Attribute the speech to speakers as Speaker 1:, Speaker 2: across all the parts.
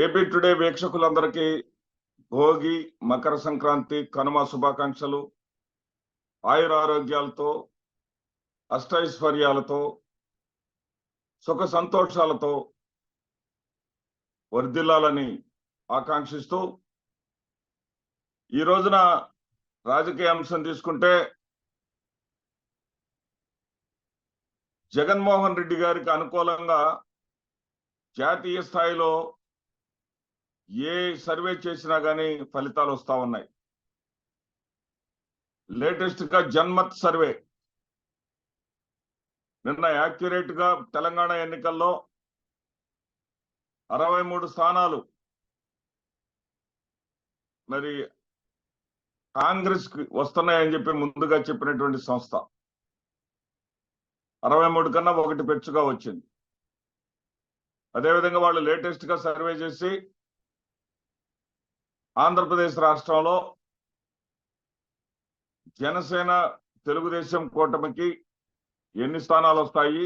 Speaker 1: AP today వీక్షకులందరికీ భోగి, మకర సంక్రాంతి, కనుమ శుభాకాంక్షలు. ఆయురారోగ్యాలతో, అష్టైశ్వర్యాలతో, సుఖ సంతోషాలతో వర్ధిల్లాలని ఆకాంక్షిస్తూ ఈ రోజున రాజకీయ అంశం తీసుకుంటే జగన్మోహన్ రెడ్డి గారికి అనుకూలంగా జాతీయ స్థాయిలో ఏ సర్వే చేసినా కానీ ఫలితాలు వస్తా ఉన్నాయి. లేటెస్ట్ గా జన్మత్ సర్వే నిన్న యాక్యురేట్ గా తెలంగాణ ఎన్నికల్లో 63 స్థానాలు మరి కాంగ్రెస్ కి వస్తున్నాయని చెప్పి ముందుగా చెప్పినటువంటి సంస్థ 63 కన్నా ఒకటి పెచ్చుగా వచ్చింది. అదేవిధంగా వాళ్ళు లేటెస్ట్ గా సర్వే చేసి ఆంధ్రప్రదేశ్ రాష్ట్రంలో జనసేన తెలుగుదేశం కూటమికి ఎన్ని స్థానాలు వస్తాయి,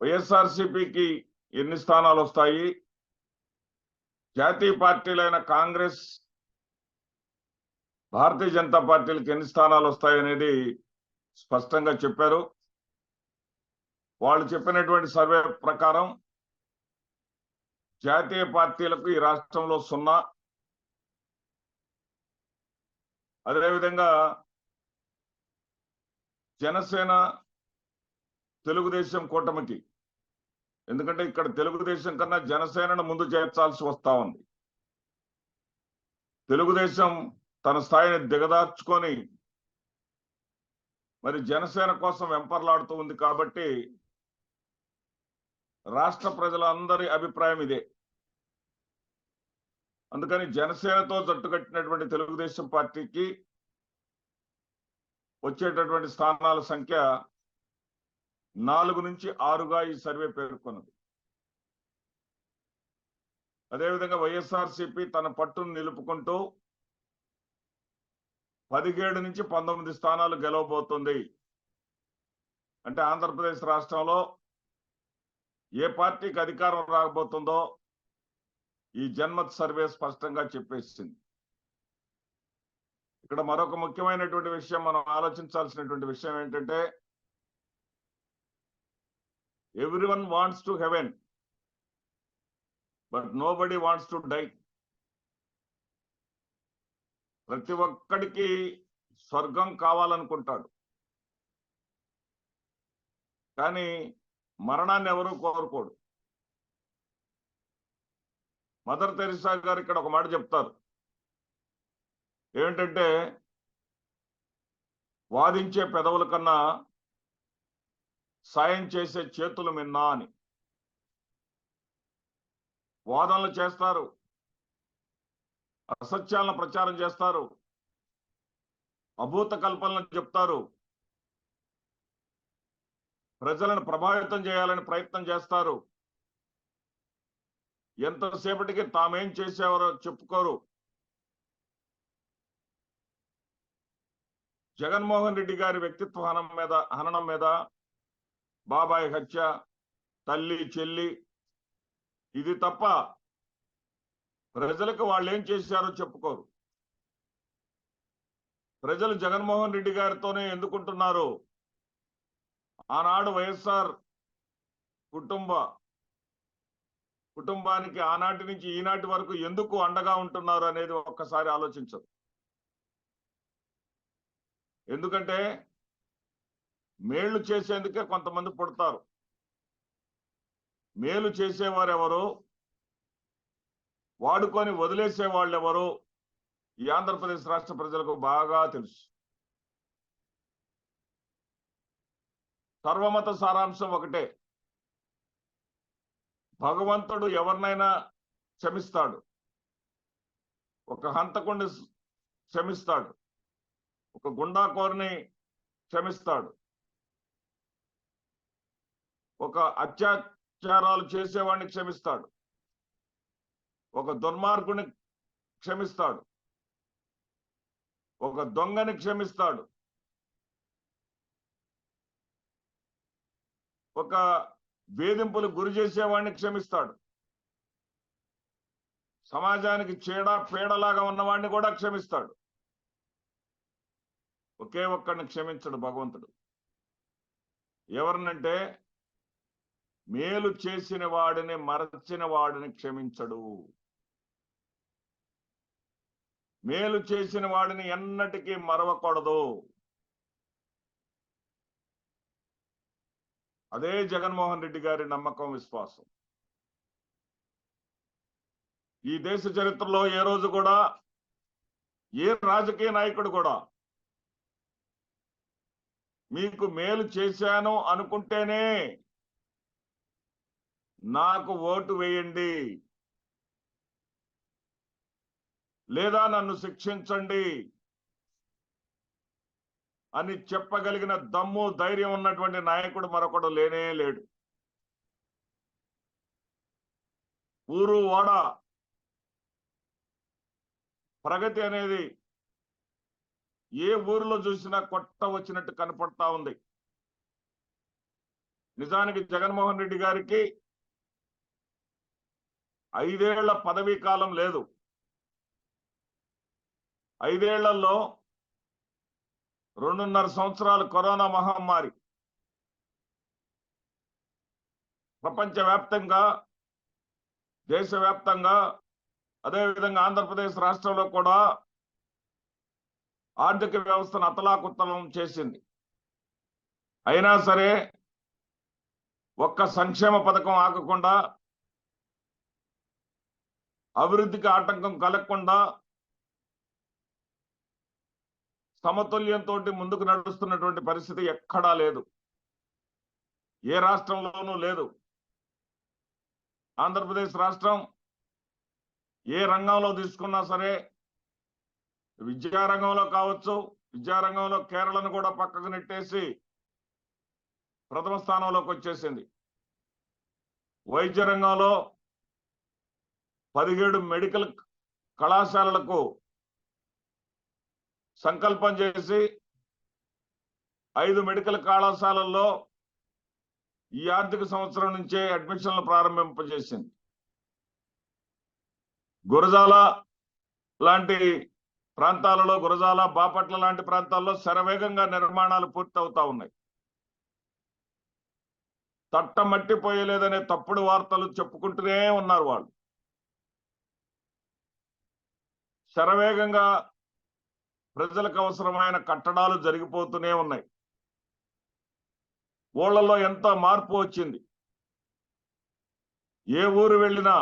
Speaker 1: వైఎస్ఆర్సీపీకి ఎన్ని స్థానాలు వస్తాయి, జాతీయ పార్టీలైన కాంగ్రెస్, భారతీయ జనతా పార్టీలకు ఎన్ని స్థానాలు వస్తాయి అనేది స్పష్టంగా చెప్పారు. వాళ్ళు చెప్పినటువంటి సర్వే ప్రకారం జాతీయ పార్టీలకు ఈ రాష్ట్రంలో 0, అదేవిధంగా జనసేన తెలుగుదేశం కూటమికి, ఎందుకంటే ఇక్కడ తెలుగుదేశం కన్నా జనసేనను ముందు చేర్చాల్సి వస్తా ఉంది. తెలుగుదేశం తన స్థాయిని దిగదార్చుకొని మరి జనసేన కోసం వెంపర్లాడుతూ ఉంది. కాబట్టి రాష్ట్ర ప్రజలందరి అభిప్రాయం ఇదే. అందుకని జనసేనతో జట్టు కట్టినటువంటి తెలుగుదేశం పార్టీకి వచ్చేటటువంటి స్థానాల సంఖ్య 4 నుంచి 6గా ఈ సర్వే పేర్కొన్నది. అదేవిధంగా వైఎస్ఆర్సీపీ తన పట్టును నిలుపుకుంటూ 17 నుంచి 19 స్థానాలు గెలవబోతుంది. అంటే ఆంధ్రప్రదేశ్ రాష్ట్రంలో ఏ పార్టీకి అధికారం రాబోతుందో ఈ జన్మత్ సర్వే స్పష్టంగా చెప్పేసింది. ఇక్కడ మరొక ముఖ్యమైనటువంటి విషయం మనం ఆలోచించాల్సినటువంటి విషయం ఏంటంటే, everyone wants to heaven but nobody wants to die. ప్రతి ఒక్కడికి స్వర్గం కావాలనుకుంటాడు, కానీ మరణాన్ని ఎవరూ కోరుకోడు. మదర్ తెరిసా గారు ఇక్కడ ఒక మాట చెప్తారు, ఏమిటంటే వాదించే పెదవుల కన్నా సాయం చేసే చేతులు మిన్నా అని. వాదనలు చేస్తారు, అసత్యాలను ప్రచారం చేస్తారు, అభూత కల్పనలను చెప్తారు, ప్రజలను ప్రభావితం చేయాలని ప్రయత్నం చేస్తారు. ఎంతసేపటికి తామేం చేసేవారో చెప్పుకోరు. జగన్మోహన్ రెడ్డి గారి వ్యక్తిత్వ హననం మీద, బాబాయ్ హత్య, తల్లి చెల్లి, ఇది తప్ప ప్రజలకు వాళ్ళు ఏం చేశారో చెప్పుకోరు. ప్రజలు జగన్మోహన్ రెడ్డి గారితోనే ఎందుకుంటున్నారు, ఆనాడు వైఎస్ఆర్ కుటుంబానికి ఆనాటి నుంచి ఈనాటి వరకు ఎందుకు అండగా ఉంటున్నారు అనేది ఒక్కసారి ఆలోచించదు. ఎందుకంటే మేళ్లు చేసేందుకే కొంతమంది పుడతారు, మేలు చేసేవారు ఎవరు, వాడుకొని వదిలేసే వాళ్ళు ఎవరు ఈ ఆంధ్రప్రదేశ్ రాష్ట్ర ప్రజలకు బాగా తెలుసు. సర్వమత సారాంశం ఒకటే, భగవంతుడు ఎవరినైనా క్షమిస్తాడు, ఒక హంతకుడిని క్షమిస్తాడు, ఒక గుండాకోరిని క్షమిస్తాడు, ఒక అత్యాచారాలు చేసేవాడిని క్షమిస్తాడు, ఒక దుర్మార్గుని క్షమిస్తాడు, ఒక దొంగని క్షమిస్తాడు, ఒక వేధింపులు గురి చేసేవాడిని క్షమిస్తాడు. సమాజానికి చీడ పీడలాగా ఉన్నవాడిని కూడా క్షమిస్తాడు. ఒకే ఒక్కడిని క్షమించడు భగవంతుడు. ఎవరినంటే మేలు చేసిన వాడిని మరచిన వాడిని క్షమించడు. మేలు చేసిన వాడిని ఎన్నటికీ మరవకూడదు. అదే జగన్మోహన్ రెడ్డి గారి నమ్మకం, విశ్వాసం. ఈ దేశ చరిత్రలో ఏ రోజు కూడా ఏ రాజకీయ నాయకుడు కూడా మీకు మేలు చేశాను అనుకుంటేనే నాకు ఓటు వేయండి లేదా నన్ను శిక్షించండి అని చెప్పగలిగిన దమ్ము ధైర్యం ఉన్నటువంటి నాయకుడు మరొకడు లేనే లేడు. ఊరు వాడ ప్రగతి అనేది ఏ ఊరిలో చూసినా కొట్ట వచ్చినట్టు కనపడతా ఉంది. నిజానికి జగన్మోహన్ రెడ్డి గారికి 5 ఏళ్ల పదవీ కాలం లేదు. 5 ఏళ్లలో 2.5 సంవత్సరాలు కరోనా మహమ్మారి ప్రపంచవ్యాప్తంగా, దేశవ్యాప్తంగా, అదేవిధంగా ఆంధ్రప్రదేశ్ రాష్ట్రంలో కూడా ఆర్థిక వ్యవస్థను అతలాకుతలం చేసింది. అయినా సరే ఒక్క సంక్షేమ పథకం ఆగకుండా, అభివృద్ధికి ఆటంకం కలగకుండా సమతుల్యంతో ముందుకు నడుస్తున్నటువంటి పరిస్థితి ఎక్కడా లేదు. ఏ రాష్ట్రంలోనూ లేదు. ఆంధ్రప్రదేశ్ రాష్ట్రం ఏ రంగంలో తీసుకున్నా సరే, విద్యారంగంలో కావచ్చు, విద్యారంగంలో కేరళను కూడా పక్కకు నెట్టేసి ప్రథమ స్థానంలోకి వచ్చేసింది. వైద్య రంగంలో 17 మెడికల్ కళాశాలలకు సంకల్పం చేసి 5 మెడికల్ కళాశాలల్లో ఈ ఆర్థిక సంవత్సరం నుంచే అడ్మిషన్లు ప్రారంభింపజేసింది. గురజాల లాంటి ప్రాంతాలలో, గురజాల, బాపట్ల లాంటి ప్రాంతాల్లో శరవేగంగా నిర్మాణాలు పూర్తవుతా ఉన్నాయి. తట్టమట్టిపోయలేదనే తప్పుడు వార్తలు చెప్పుకుంటూనే ఉన్నారు వాళ్ళు. శరవేగంగా ప్రజలకు అవసరమైన కట్టడాలు జరిగిపోతూనే ఉన్నాయి. ఊళ్ళలో ఎంత మార్పు వచ్చింది. ఏ ఊరు వెళ్ళినా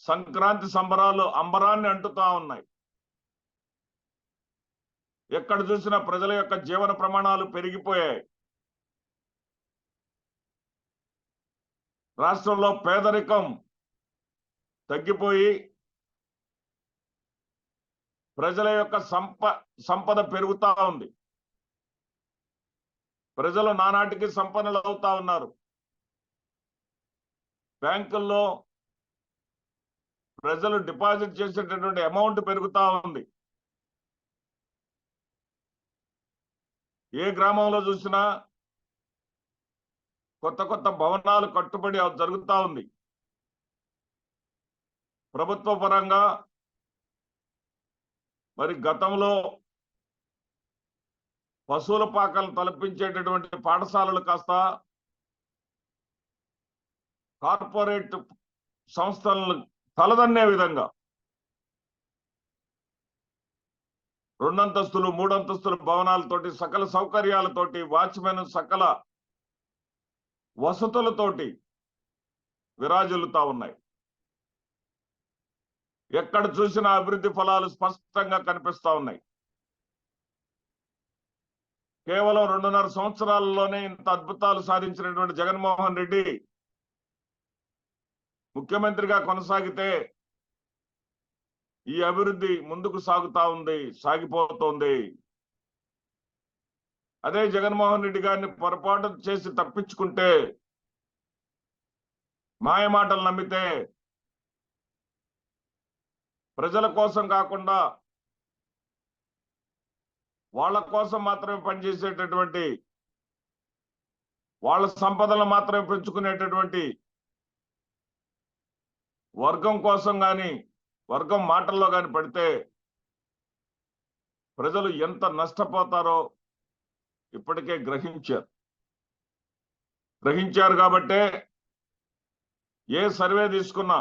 Speaker 1: సంక్రాంతి సంబరాలు అంబరాన్ని అంటుతా ఉన్నాయి. ఎక్కడ చూసినా ప్రజల యొక్క జీవన ప్రమాణాలు పెరిగిపోయాయి. రాష్ట్రంలో పేదరికం తగ్గిపోయి ప్రజల యొక్క సంపద పెరుగుతా ఉంది. ప్రజలు నానాటికి సంపన్నులు అవుతా ఉన్నారు. బ్యాంకుల్లో ప్రజలు డిపాజిట్ చేసేటటువంటి అమౌంట్ పెరుగుతా ఉంది. ఏ గ్రామంలో చూసినా కొత్త కొత్త భవనాలు కట్టుబడి జరుగుతా ఉంది. ప్రభుత్వ పరంగా మరి గతంలో పశువుల పాకలు తలపించేటటువంటి పాఠశాలలు కాస్త కార్పొరేట్ సంస్థలను తలదన్నే విధంగా 2 అంతస్తులు 3 అంతస్తుల భవనాలతోటి, సకల సౌకర్యాలతోటి, వాచ్మెన్, సకల వసతులతోటి విరాజిల్లుతా ఉన్నాయి. ఎక్కడ చూసినా అభివృద్ధి ఫలాలు స్పష్టంగా కనిపిస్తా ఉన్నాయి. కేవలం 2.5 సంవత్సరాలలోనే ఇంత అద్భుతాలు సాధించినటువంటి జగన్మోహన్ రెడ్డి ముఖ్యమంత్రిగా కొనసాగితే ఈ అభివృద్ధి ముందుకు సాగుతా ఉంది, సాగిపోతోంది. అదే జగన్మోహన్ రెడ్డి గారిని పొరపాటు చేసి తప్పించుకుంటే, మాయమాటలు నమ్మితే, ప్రజల కోసం కాకుండా వాళ్ళ కోసం మాత్రమే పనిచేసేటటువంటి, వాళ్ళ సంపదలను మాత్రమే పెంచుకునేటటువంటి వర్గం కోసం కానీ వర్గం మాటల్లో కానీ పడితే ప్రజలు ఎంత నష్టపోతారో ఇప్పటికే గ్రహించారు కాబట్టే ఏ సర్వే తీసుకున్నా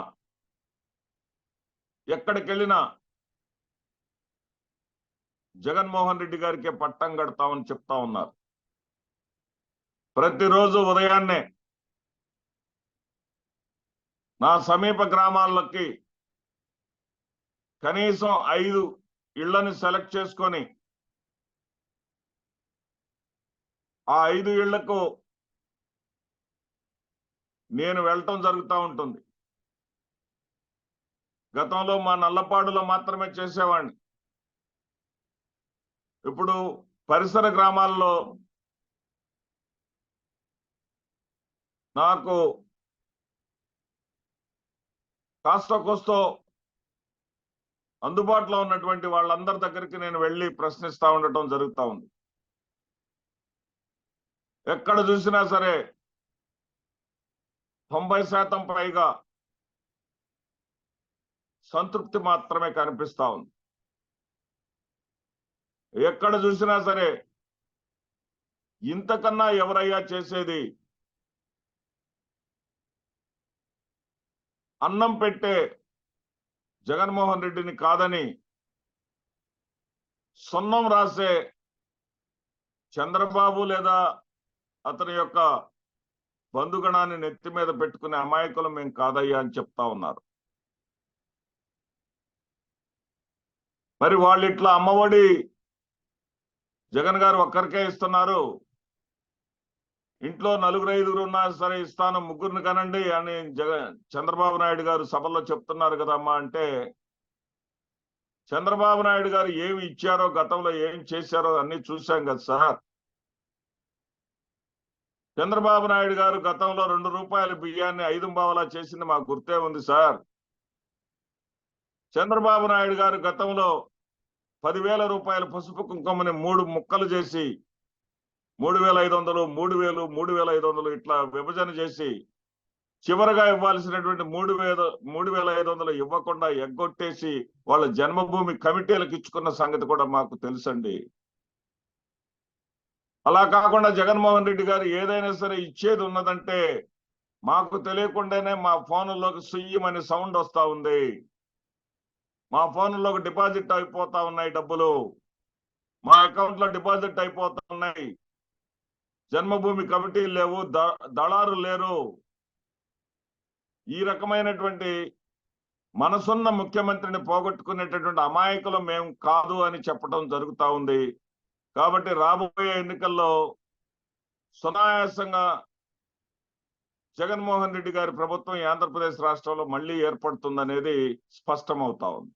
Speaker 1: ఎక్కడికి వెళ్ళినా జగన్మోహన్ రెడ్డి గారికే పట్టం కడతామని చెప్తా ఉన్నారు. ప్రతిరోజు ఉదయాన్నే నా సమీప గ్రామాలకి కనీసం 5 ఇళ్లను సెలెక్ట్ చేసుకొని ఆ 5 ఇళ్లకు నేను వెళ్ళటం జరుగుతూ ఉంటుంది. గతంలో మా నల్లపాడులో మాత్రమే చేసేవాడిని. ఇప్పుడు పరిసర గ్రామాల్లో నాకు కాస్తో కోస్తో అందుబాటులో ఉన్నటువంటి వాళ్ళందరి దగ్గరికి నేను వెళ్ళి ప్రశ్నిస్తా ఉండటం జరుగుతూ ఉంది. ఎక్కడ చూసినా సరే 90% పైగా సంతృప్తి మాత్రమే కనిపిస్తా ఉంది. ఎక్కడ చూసినా సరే ఇంతకన్నా ఎవరయ్యా చేసేది, అన్నం పెట్టే జగన్మోహన్ రెడ్డిని కాదని సున్నం రాసే చంద్రబాబు లేదా అతని యొక్క బంధుగణాన్ని నెత్తి మీద పెట్టుకునే అమాయకులు మేము కాదయ్యా అని చెప్తా ఉన్నారు. మరి వాళ్ళు ఇట్లా అమ్మఒడి జగన్ గారు ఒక్కరికే ఇస్తున్నారు, ఇంట్లో 4-5 ఉన్నా సరే ఇస్తాను, 3 కనండి అని చంద్రబాబు నాయుడు గారు సభలో చెప్తున్నారు కదమ్మా అంటే, చంద్రబాబు నాయుడు గారు ఏమి ఇచ్చారో గతంలో ఏం చేశారో అన్ని చూశాం కదా సార్. చంద్రబాబు నాయుడు గారు గతంలో 2 రూపాయల బియ్యాన్ని 5 పావలా చేసింది మాకు గుర్తే ఉంది సార్. చంద్రబాబు నాయుడు గారు గతంలో 10,000 రూపాయల పసుపు కుంకుమని 3 ముక్కలు చేసి 3,500, 3,000, 3,500 ఇట్లా విభజన చేసి చివరగా ఇవ్వాల్సినటువంటి 3,500 ఇవ్వకుండా ఎగ్గొట్టేసి వాళ్ళ జన్మభూమి కమిటీలకు ఇచ్చుకున్న సంగతి కూడా మాకు తెలుసండి. అలా కాకుండా జగన్మోహన్ రెడ్డి గారు ఏదైనా సరే ఇచ్చేది ఉన్నదంటే మాకు తెలియకుండానే మా ఫోన్లోకి సుయ్యమని సౌండ్ వస్తా ఉంది, మా ఫోన్లోకి డిపాజిట్ అయిపోతా ఉన్నాయి డబ్బులు, మా అకౌంట్ లో డిపాజిట్ అయిపోతా ఉన్నాయి, జన్మభూమి కమిటీలు లేవు, దళారు లేరు. ఈ రకమైనటువంటి మనసున్న ముఖ్యమంత్రిని పోగొట్టుకునేటటువంటి అమాయకులు మేము కాదు అని చెప్పడం జరుగుతూ ఉంది. కాబట్టి రాబోయే ఎన్నికల్లో సునాయాసంగా జగన్మోహన్ రెడ్డి గారి ప్రభుత్వం ఆంధ్రప్రదేశ్ రాష్ట్రంలో మళ్ళీ ఏర్పడుతుందనేది స్పష్టమవుతా ఉంది.